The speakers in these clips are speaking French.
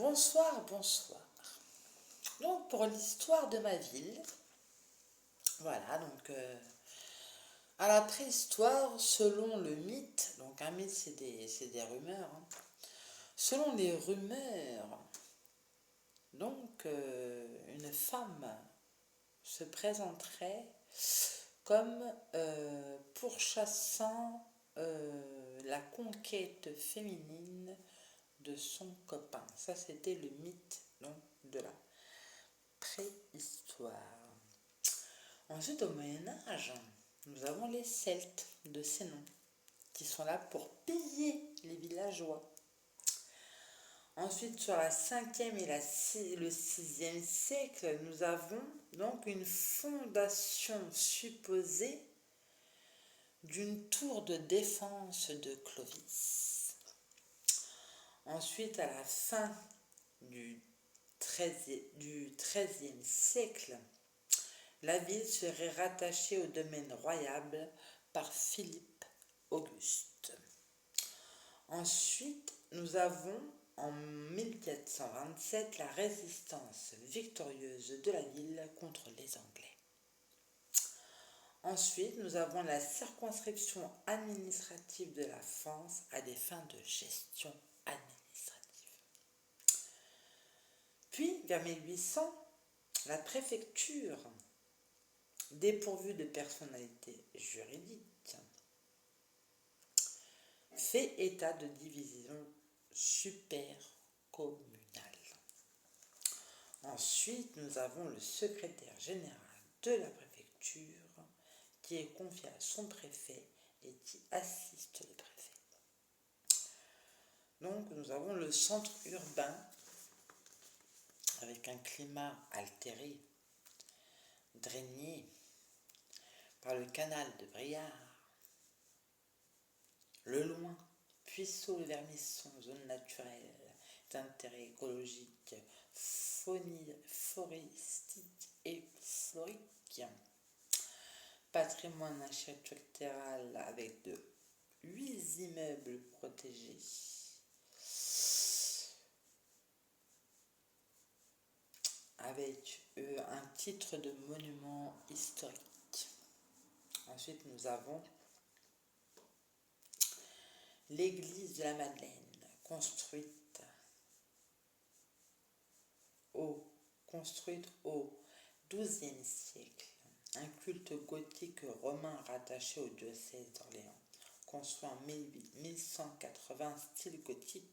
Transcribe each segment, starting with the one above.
Bonsoir, bonsoir. Donc pour l'histoire de ma ville, voilà, donc à la préhistoire, selon le mythe, donc un mythe c'est des rumeurs, hein. Selon les rumeurs, donc une femme se présenterait comme pourchassant la conquête féminine de son copain. Ça, c'était le mythe donc, de la préhistoire. Ensuite, au Moyen-Âge, nous avons les Celtes de Sénon qui sont là pour piller les villageois. Ensuite, sur la 5e et le 6e siècle, nous avons donc une fondation supposée d'une tour de défense de Clovis. Ensuite, à la fin du XIIIe siècle, la ville serait rattachée au domaine royal par Philippe Auguste. Ensuite, nous avons en 1427 la résistance victorieuse de la ville contre les Anglais. Ensuite, nous avons la circonscription administrative de la France à des fins de gestion administrative. Puis, vers 1800, la préfecture, dépourvue de personnalité juridique, fait état de division supercommunale. Ensuite, nous avons le secrétaire général de la préfecture qui est confié à son préfet et qui assiste le préfet. Donc, nous avons le centre urbain avec un climat altéré, drainé par le canal de Briare, le Loing, Puisseaux-le-Vermisson, zone naturelle d'intérêt écologique, floristique et florique, patrimoine architectural avec 8 immeubles protégés, avec un titre de monument historique. Ensuite, nous avons l'église de la Madeleine, construite au XIIe siècle. Un culte gothique romain rattaché au diocèse d'Orléans, construit en 1180, style gothique.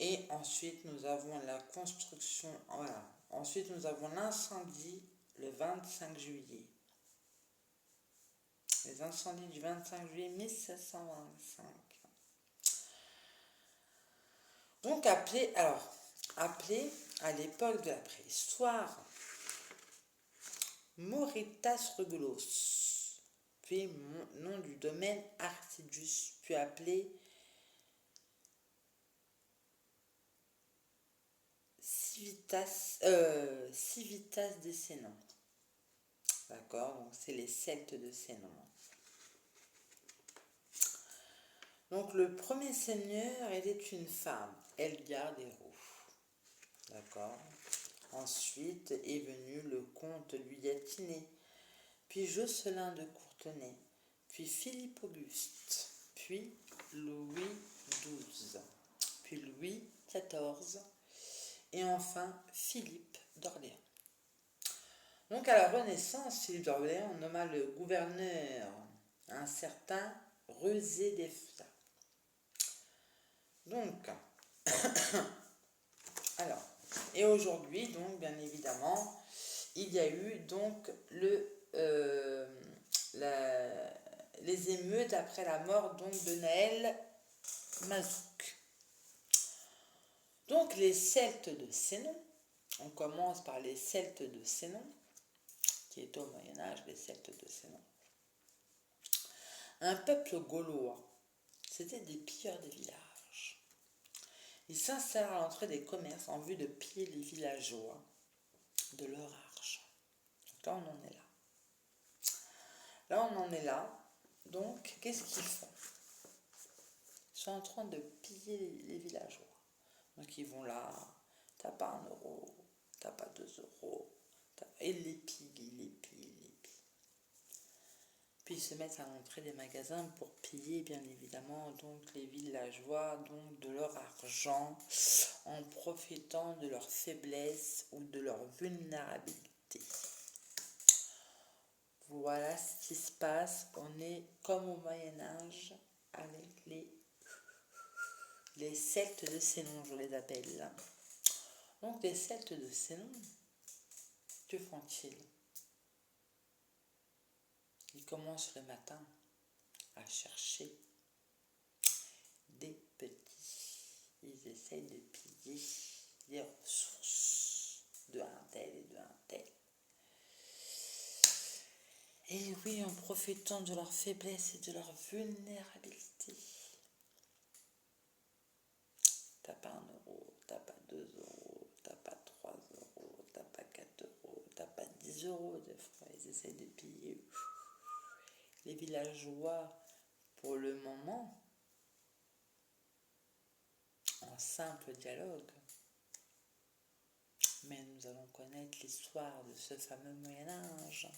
Et ensuite, nous avons la construction, voilà. Ensuite, nous avons l'incendie le 25 juillet. Les incendies du 25 juillet 1725. Donc, appelé à l'époque de la préhistoire, Mauritas Regulus, puis nom du domaine Artidus, puis appelé Civitas des Sénons. D'accord, donc c'est les Celtes de Sénon. Donc le premier seigneur était une femme, Elgar des Roux. D'accord. Ensuite est venu le comte Guyatinet, puis Josselin de Courtenay, puis Philippe Auguste, puis Louis XII, puis Louis XIV, et enfin Philippe d'Orléans. Donc à la Renaissance, Philippe d'Orléans nomma le gouverneur un certain Rezé des Flas. Donc, alors, et aujourd'hui, donc bien évidemment, il y a eu donc les émeutes après la mort donc de Naël Mazouk. Donc les Celtes de Sénon, on commence par les Celtes de Sénon, qui est au Moyen-Âge, les Celtes de Sénon. Un peuple gaulois, c'était des pilleurs des villages. Ils s'insèrent à l'entrée des commerces en vue de piller les villageois de leur argent. Là, on en est là. Là, on en est là. Donc, qu'est-ce qu'ils font? Ils sont en train de piller les villageois. Donc ils vont là, t'as pas 1 euro, t'as pas 2 euros, et ils les pillent, ils les pillent, ils les pillent. Puis ils se mettent à entrer des magasins pour piller bien évidemment donc les villageois donc de leur argent en profitant de leur faiblesse ou de leur vulnérabilité. Voilà ce qui se passe. On est comme au Moyen-Âge avec les Celtes de Cénon, je les appelle. Donc les Celtes de Cénon, que font-ils? Ils commencent le matin à chercher des petits. Ils essayent de piller les ressources de un tel et de un tel. Et oui, en profitant de leur faiblesse et de leur vulnérabilité. T'as pas 1 euro, t'as pas 2 euros, t'as pas 3 euros, t'as pas 4 euros, t'as pas 10 euros des fois. Ils essayent de piller. Les villageois, pour le moment, en simple dialogue. Mais nous allons connaître l'histoire de ce fameux Moyen-Âge.